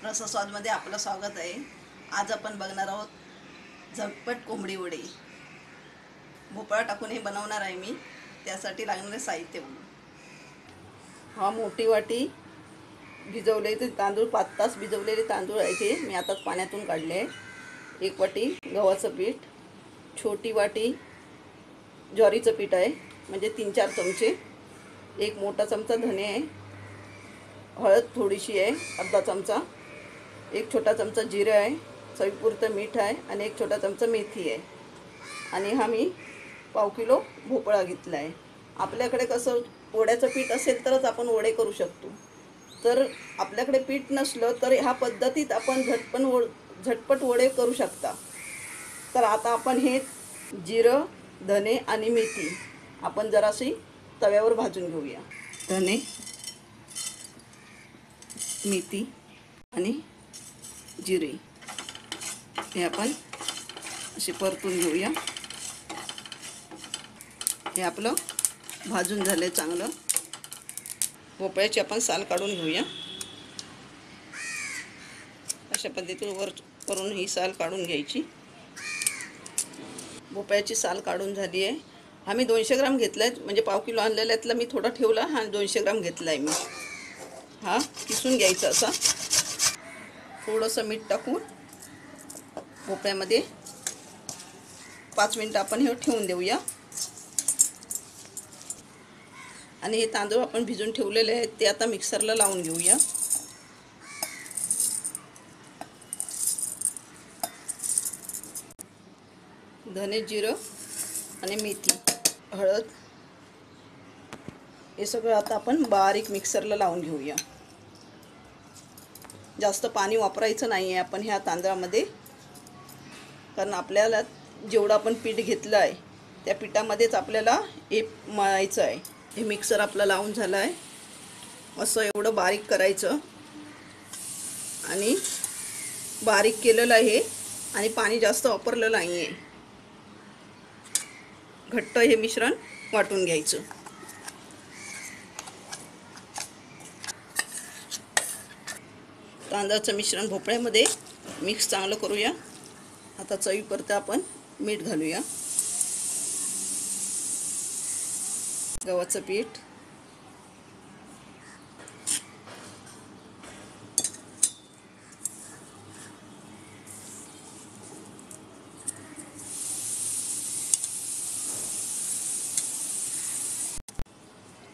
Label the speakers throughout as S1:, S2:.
S1: रसस्वादमध्ये आपलं स्वागत आहे। आज आपण बघणार आहोत झटपट कोंबडी वडे। भोपळा टाकून हे बनवणार आहे मी। त्यासाठी लागणारे साहित्य बघू। हा मोठी वाटी भिजवलेले तांदूळ 5 तास भिजवलेले तांदूळ आहे ते मी आता पाण्यातून काढले। 1 वाटी गव्हाचं पीठ, छोटी वाटी ज्वारीचं पीठ आहे म्हणजे 3-4 चमचे, 1 मोठा चमचा धने आहे, हळद थोडीशी आहे अर्धा चमचा, 1 छोटा चमचा जिरे आहे, चवीपुरतं मीठ आहे आणि 1 छोटा चमचा मेथी आहे। आणि हा मी पाव किलो भोपळा घेतला आहे। आपल्याकडे कसं वड्याचं पीठ असेल तरच आपण वडे करू शकतो। तर आपल्याकडे पीठ नसलं तर ह्या पद्धतीत आपण झटपट वडे करू शकता। तर आता आपण हे जिरं, धने आणि मेथी आपण जराशी तव्यावर भाजून घेऊया। धने, मेथी आणि जिरे हे आपण असे परतून घेऊया। हे आपलं भाजून झालंय चांगलं। भोपळ्याची आपण साल काढून घेऊया। अशा पद्धतीने वर करून ही साल काढून घ्यायची। भोपळ्याची साल काढून झाली आहे। हा मी 200 ग्राम घेतलाय, म्हणजे पाव किलो आणलेल्यातला मी थोडा ठेवला हा 200 ग्राम घेतलाय मी। हा किसून घ्यायचा असा। थोडंसं मीठ टाकून भोपळ्यामध्ये 5 मिनिटं आपण हे ठेवून देऊया। आणि हे तांदूळ आपण भिजून ठेवलेले आहेत ते आता मिक्सरला लावून घेऊया। धने, जिरं आणि मेथी, हळद हे सगळं आता आपण बारीक मिक्सरला लावून घेऊया। जास्त पाणी वापरायचं नाही आहे आपण ह्या तांदळामध्ये, कारण आपल्याला जेवढं आपण पीठ घेतलं आहे त्या पिठामध्येच आपल्याला हे मळायचं आहे। हे मिक्सर आपलं लावून झालं आहे। असं एवढं बारीक करायचं आणि बारीक केलेलं आहे आणि पाणी जास्त वापरलेलं नाही आहे। घट्ट हे मिश्रण वाटून घ्यायचं। तांदळाचं मिश्रण भोपळ्यामध्ये मिक्स चांगलं करूया। आता चवीपुरतं आपण मीठ घालूया। गव्हाचं पीठ,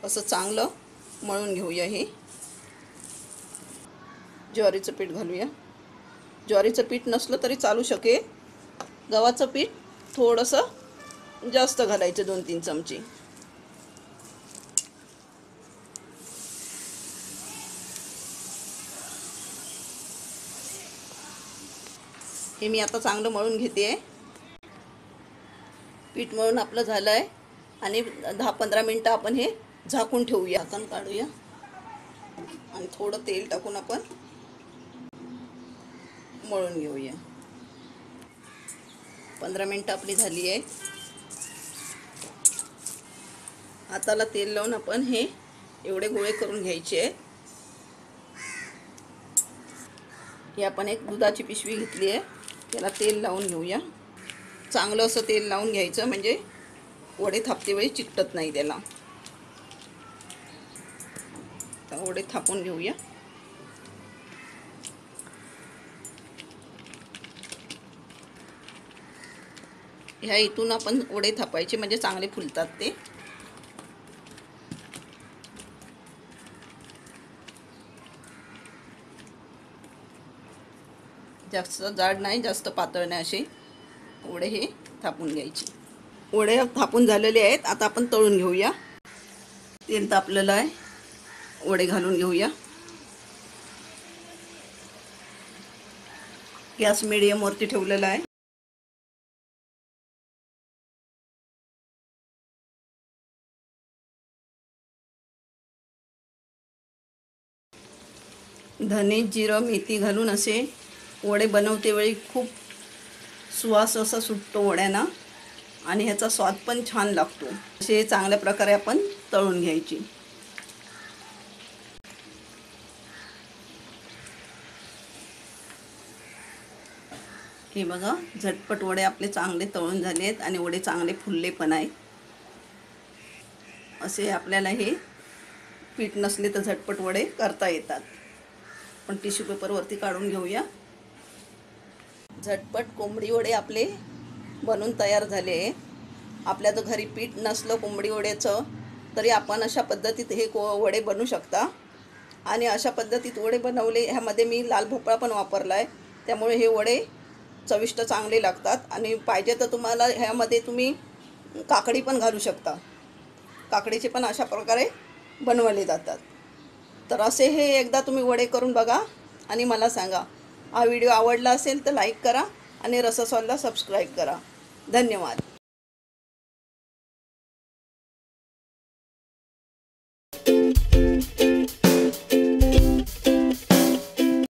S1: असं चांगलं मळून घेऊया। हे ज्वारीचं पीठ घालूया। ज्वारीचं पीठ नसलं तरी चालू शकेल। गव्हाचं पीठ थोडंसं जास्त घालायचं 2-3 चमचे। हे मी आता चांगलं मळून घेते। पीठ मळून आपलं झालं आहे आणि 10-15 मिनिटं आपण हे झाकून ठेवूया। झाकण काढूया आणि थोडं तेल टाकून आपण मळून घेऊया। 15 मिनिटं आपली झाली आहे। हाताला तेल लावून आपण हे एवढे गोळे करून घ्यायचे आहेत। हे आपण एक दुधाची पिशवी घेतली आहे, त्याला तेल लावून घेऊया। चांगलं असं तेल लावून घ्यायचं म्हणजे वडे थापते वेळी चिकटत नाही त्याला। वडे थापून घेऊया। ह्या इथून आपण वडे थापायचे म्हणजे चांगले फुलतात ते। जास्त जाड नाही जास्त पातळ नाही असे वडे हे थापून घ्यायचे। वडे थापून झालेले आहेत, आता आपण तळून घेऊया। तेल तापलेलं आहे, वडे घालून घेऊया। गॅस मीडियम वरती ठेवलेला आहे। धने, जिरं, मेथी घालून असे वडे बनवते वेळी खूप सुवास असा सुटतो वड्यांना आणि ह्याचा स्वाद पण छान लागतो। असे चांगल्या प्रकारे आपण तळून घ्यायची। हे बघा, झटपट वडे आपले चांगले तळून झाले आहेत आणि वडे चांगले फुलले पण आहेत. असे आपल्याला हे पीठ नसले तर झटपट वडे करता येतात. पण टिश्यू पेपरवरती काढून घेऊया. झटपट कोंबडी वडे आपले बनून तयार झाले. आपल्या जर घरी पीठ नसलं कोंबडी वड्याचं तरी आपण अशा पद्धतीत हे वडे बनवू शकता. आणि अशा पद्धतीत वडे बनवले, ह्यामध्ये मी लाल भोपळा पण वापरला आहे, त्यामुळे हे वडे चविष्ट चांगले लागतात. आणि पाहिजे तर तुम्हाला ह्यामध्ये तुम्ही काकडी पण घालू शकता. काकडीचे पण अशा प्रकारे बनवले जातात. तर असे हे एकदा तुम्ही वडे करून बघा आणि मला सांगा. हा व्हिडिओ आवडला असेल तर लाईक करा आणि रसस्वादला सबस्क्राईब करा. धन्यवाद.